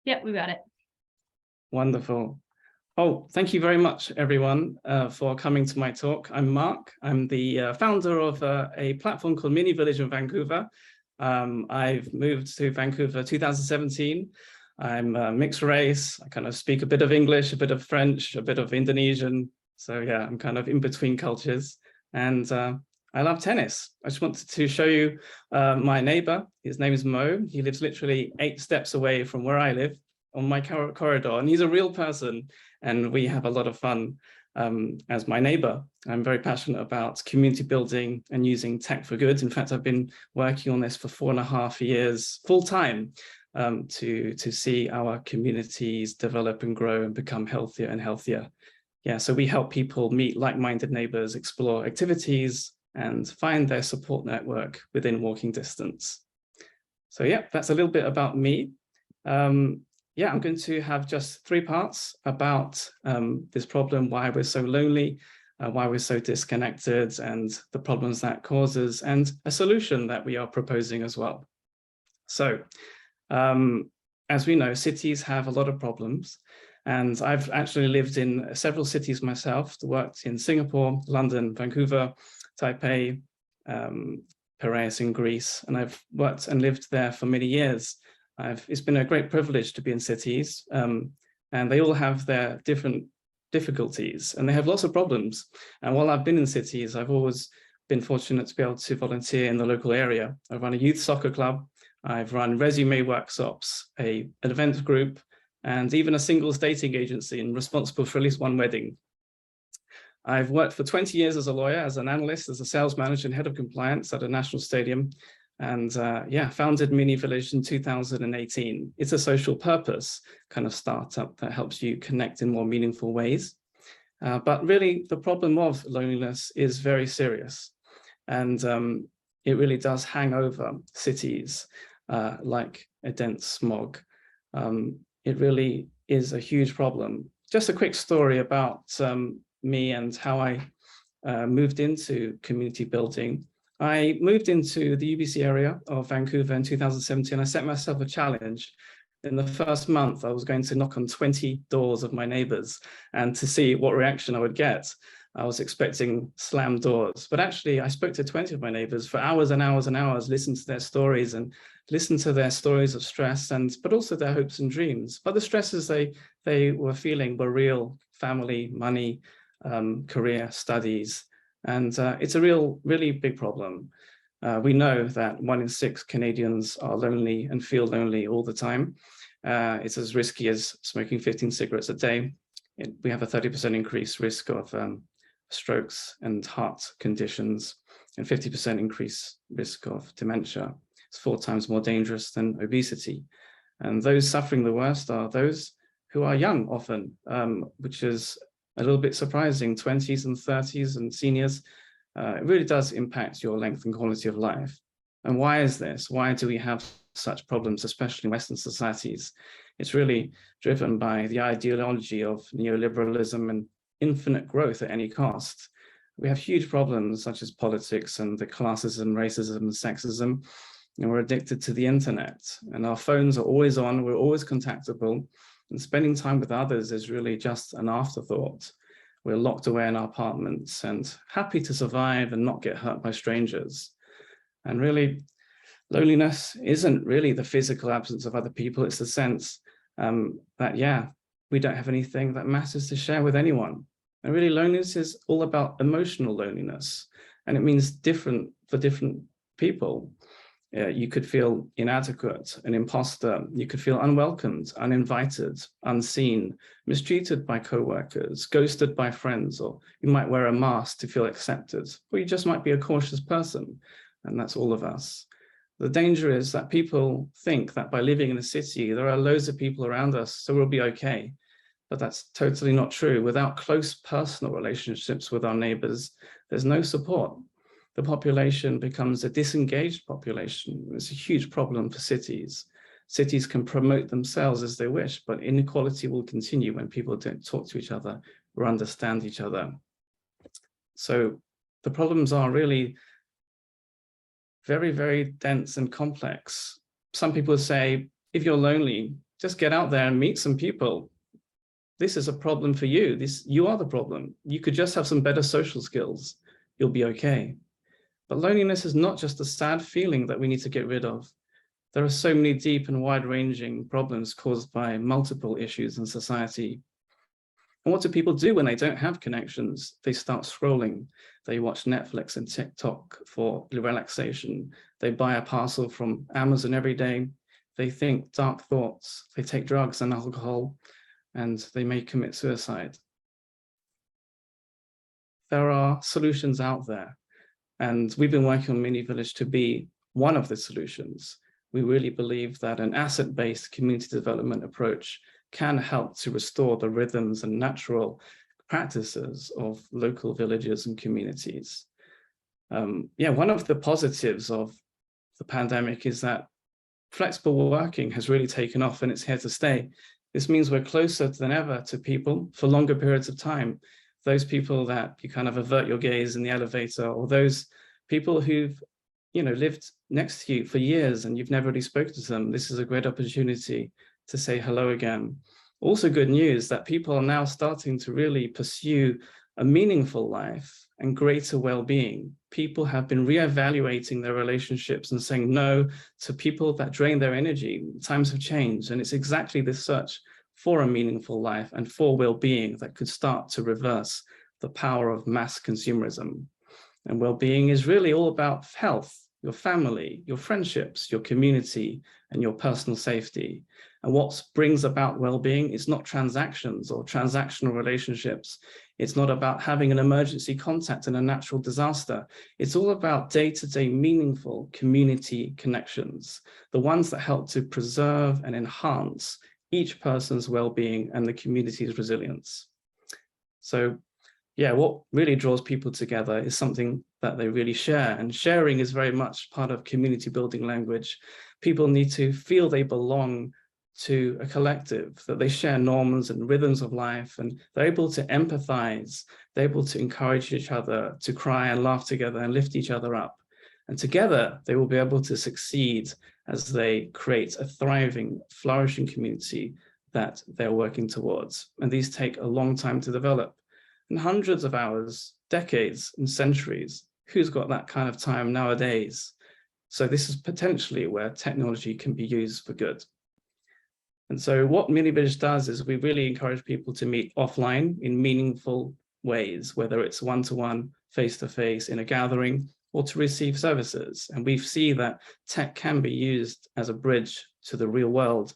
Yeah, we got it. Wonderful. Oh, thank you very much, everyone, for coming to my talk. I'm Mark. I'm the founder of a platform called Minivillage in Vancouver. I've moved to Vancouver 2017. I'm mixed race. I kind of speak a bit of English, a bit of French, a bit of Indonesian. So yeah, I'm kind of in between cultures. And I love tennis. I just wanted to show you my neighbor. His name is Mo. He lives literally 8 steps away from where I live on my corridor, and he's a real person, and we have a lot of fun as my neighbor. I'm very passionate about community building and using tech for good. In fact, I've been working on this for 4.5 years full time to see our communities develop and grow and become healthier and healthier. Yeah, so we help people meet like-minded neighbors, explore activities, and find their support network within walking distance. So yeah, that's a little bit about me. Yeah, I'm going to have just 3 parts about this problem, why we're so lonely, why we're so disconnected, and the problems that causes, and a solution that we are proposing as well. So, as we know, cities have a lot of problems, and I've actually lived in several cities myself, worked in Singapore, London, Vancouver, Taipei, Piraeus in Greece, and I've worked and lived there for many years. It's been a great privilege to be in cities, and they all have their different difficulties, and they have lots of problems. And while I've been in cities, I've always been fortunate to be able to volunteer in the local area. I've run a youth soccer club, I've run resume workshops, an event group, and even a singles dating agency, and responsible for at least 1 wedding. I've worked for 20 years as a lawyer, as an analyst, as a sales manager and head of compliance at a national stadium. And yeah, founded Minivillage in 2018. It's a social purpose kind of startup that helps you connect in more meaningful ways. But really, the problem of loneliness is very serious. And it really does hang over cities like a dense smog. It really is a huge problem. Just a quick story about me and how I moved into community building. I moved into the UBC area of Vancouver in 2017. I set myself a challenge. In the first month, I was going to knock on 20 doors of my neighbors and to see what reaction I would get. I was expecting slammed doors, but actually I spoke to 20 of my neighbors for hours and hours and hours, listened to their stories and listened to their stories of stress, but also their hopes and dreams. But the stresses they were feeling were real: family, money, career, studies. And it's a really big problem. We know that 1 in 6 Canadians are lonely and feel lonely all the time. It's as risky as smoking 15 cigarettes a day. We have a 30% increased risk of strokes and heart conditions, and 50% increased risk of dementia. It's 4 times more dangerous than obesity. And those suffering the worst are those who are young often, which is a little bit surprising. 20s and 30s and seniors. It really does impact your length and quality of life. And why is this? Why do we have such problems, especially in Western societies? It's really driven by the ideology of neoliberalism and infinite growth at any cost. We have huge problems such as politics and the classism, racism, and sexism. And we're addicted to the internet, and our phones are always on, we're always contactable. And spending time with others is really just an afterthought. We're locked away in our apartments and happy to survive and not get hurt by strangers. And really, loneliness isn't really the physical absence of other people. It's the sense that, yeah, we don't have anything that matters to share with anyone. And really, loneliness is all about emotional loneliness. And it means different for different people. You could feel inadequate, an imposter. You could feel unwelcomed, uninvited, unseen, mistreated by co-workers, ghosted by friends, or you might wear a mask to feel accepted, or you just might be a cautious person, and that's all of us. The danger is that people think that by living in a city, there are loads of people around us, so we'll be okay. But that's totally not true. Without close personal relationships with our neighbors, there's no support. The population becomes a disengaged population. It's a huge problem for cities. Cities can promote themselves as they wish, but inequality will continue when people don't talk to each other or understand each other. So the problems are really very, very dense and complex. Some people say, if you're lonely, just get out there and meet some people. This is a problem for you. You are the problem. You could just have some better social skills. You'll be okay. But loneliness is not just a sad feeling that we need to get rid of. There are so many deep and wide-ranging problems caused by multiple issues in society. And what do people do when they don't have connections? They start scrolling. They watch Netflix and TikTok for relaxation. They buy a parcel from Amazon every day. They think dark thoughts. They take drugs and alcohol, and they may commit suicide. There are solutions out there, and we've been working on Minivillage to be one of the solutions. We really believe that an asset-based community development approach can help to restore the rhythms and natural practices of local villages and communities. One of the positives of the pandemic is that flexible working has really taken off and it's here to stay. This means we're closer than ever to people for longer periods of time. Those people that you kind of avert your gaze in the elevator, or those people who've lived next to you for years and you've never really spoken to them. This is a great opportunity to say hello again. Also good news that people are now starting to really pursue a meaningful life and greater well-being. People have been reevaluating their relationships and saying no to people that drain their energy. Times have changed, and it's exactly this search for a meaningful life and for well-being that could start to reverse the power of mass consumerism. And well-being is really all about health, your family, your friendships, your community, and your personal safety. And what brings about well-being is not transactions or transactional relationships. It's not about having an emergency contact in a natural disaster. It's all about day-to-day meaningful community connections, the ones that help to preserve and enhance each person's well-being and the community's resilience. So yeah, what really draws people together is something that they really share, and sharing is very much part of community building language. People need to feel they belong to a collective, that they share norms and rhythms of life, and they're able to empathize, they're able to encourage each other to cry and laugh together and lift each other up. And together they will be able to succeed as they create a thriving, flourishing community that they're working towards. And these take a long time to develop. And hundreds of hours, decades and centuries. Who's got that kind of time nowadays? So this is potentially where technology can be used for good. And so what Minivillage does is we really encourage people to meet offline in meaningful ways, whether it's one-to-one, face-to-face in a gathering, or to receive services. And we see that tech can be used as a bridge to the real world.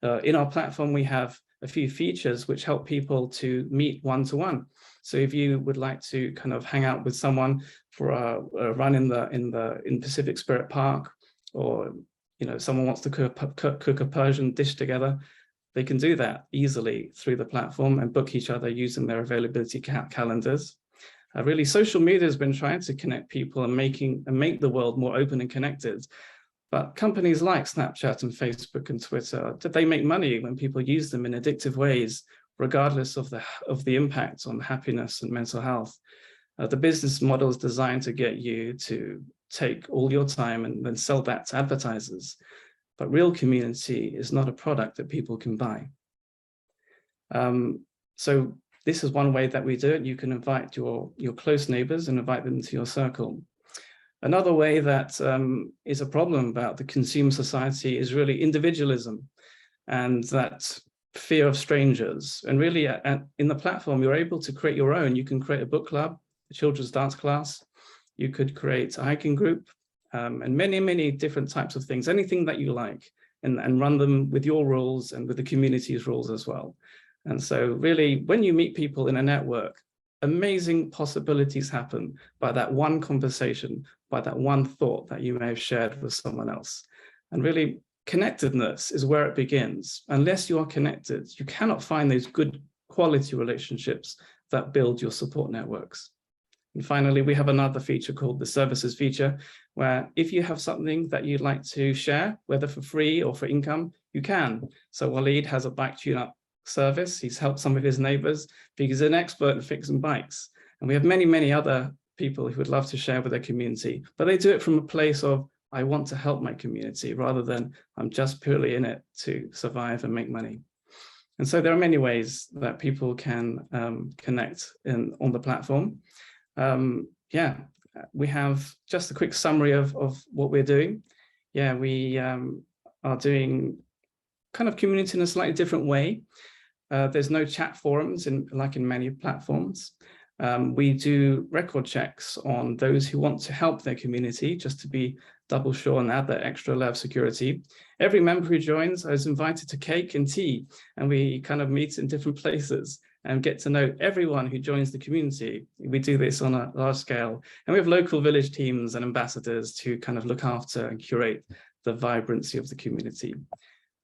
In our platform, we have a few features which help people to meet one-to-one. So if you would like to kind of hang out with someone for a run in Pacific Spirit Park, or someone wants to cook a Persian dish together, they can do that easily through the platform and book each other using their availability calendars. Really, social media has been trying to connect people and make the world more open and connected. But companies like Snapchat and Facebook and Twitter, they make money when people use them in addictive ways, regardless of the impact on happiness and mental health. The business model is designed to get you to take all your time and then sell that to advertisers. But real community is not a product that people can buy. So this is one way that we do it. You can invite your close neighbors and invite them into your circle. Another way that is a problem about the consumer society is really individualism and that fear of strangers. And really in the platform, you're able to create your own. You can create a book club, a children's dance class. You could create a hiking group and many, many different types of things, anything that you like, and run them with your rules and with the community's rules as well. And so really, when you meet people in a network, amazing possibilities happen by that one conversation, by that one thought that you may have shared with someone else. And really, connectedness is where it begins. Unless you are connected, you cannot find those good quality relationships that build your support networks. And finally, we have another feature called the services feature, where if you have something that you'd like to share, whether for free or for income, you can. So Waleed has a bike tune-up service. He's helped some of his neighbors because he's an expert in fixing bikes. And we have many, many other people who would love to share with their community, but they do it from a place of I want to help my community rather than I'm just purely in it to survive and make money. And so there are many ways that people can connect on the platform. Yeah, we have just a quick summary of what we're doing. Yeah, we are doing kind of community in a slightly different way. There's no chat forums like in many platforms. We do record checks on those who want to help their community, just to be double sure and add that extra layer of security. Every member who joins is invited to cake and tea, and we kind of meet in different places and get to know everyone who joins the community. We do this on a large scale, and we have local village teams and ambassadors to kind of look after and curate the vibrancy of the community.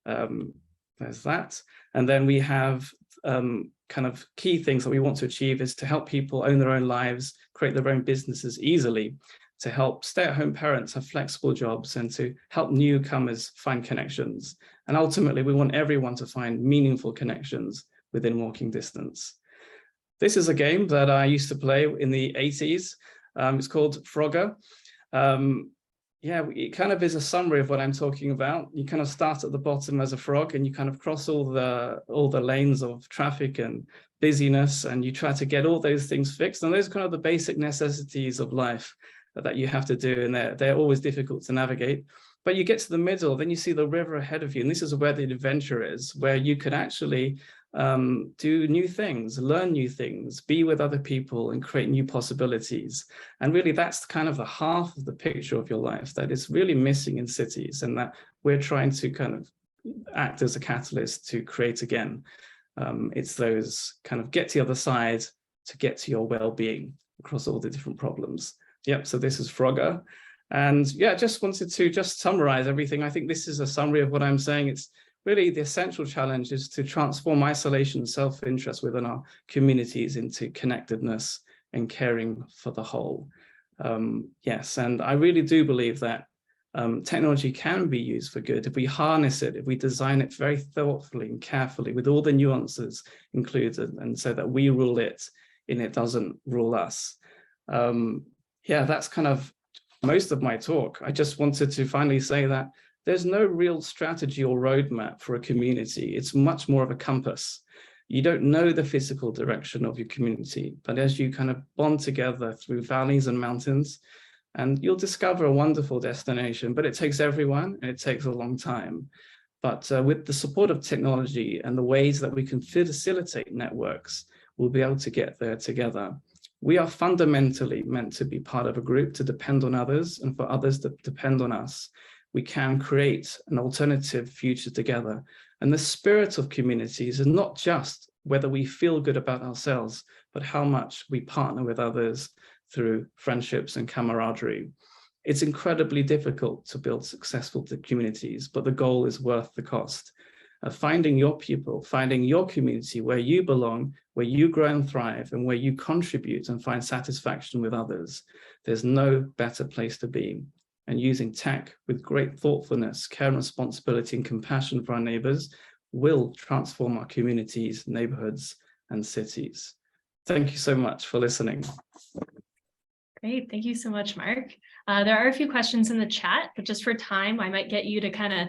There's that. And then we have kind of key things that we want to achieve is to help people own their own lives, create their own businesses easily, to help stay-at-home parents have flexible jobs, and to help newcomers find connections. And ultimately, we want everyone to find meaningful connections within walking distance. This is a game that I used to play in the 80s. It's called Frogger. Yeah, it kind of is a summary of what I'm talking about. You kind of start at the bottom as a frog, and you kind of cross all the lanes of traffic and busyness, and you try to get all those things fixed. And those are kind of the basic necessities of life that you have to do, and they're always difficult to navigate. But you get to the middle, then you see the river ahead of you, and this is where the adventure is, where you could actually do new things, learn new things, be with other people, and create new possibilities. And really, that's kind of the half of the picture of your life that is really missing in cities, and that we're trying to kind of act as a catalyst to create again. It's those kind of get to the other side to get to your well-being across all the different problems. Yep, so this is Frogger. And yeah, just wanted to just summarize everything. I think this is a summary of what I'm saying. It's really the essential challenge is to transform isolation and self-interest within our communities into connectedness and caring for the whole. Yes, and I really do believe that technology can be used for good if we harness it, if we design it very thoughtfully and carefully with all the nuances included, and so that we rule it and it doesn't rule us. Yeah, that's kind of most of my talk. I just wanted to finally say that there's no real strategy or roadmap for a community. It's much more of a compass. You don't know the physical direction of your community, but as you kind of bond together through valleys and mountains, and you'll discover a wonderful destination, but it takes everyone and it takes a long time. But with the support of technology and the ways that we can facilitate networks, we'll be able to get there together. We are fundamentally meant to be part of a group, to depend on others, and for others to depend on us. We can create an alternative future together. And the spirit of communities is not just whether we feel good about ourselves, but how much we partner with others through friendships and camaraderie. It's incredibly difficult to build successful communities, but the goal is worth the cost. Finding your people, finding your community where you belong, where you grow and thrive, and where you contribute and find satisfaction with others. There's no better place to be. And using tech with great thoughtfulness, care and responsibility and compassion for our neighbors will transform our communities, neighborhoods, and cities. Thank you so much for listening. Great, thank you so much, Mark. There are a few questions in the chat, but just for time, I might get you to kind of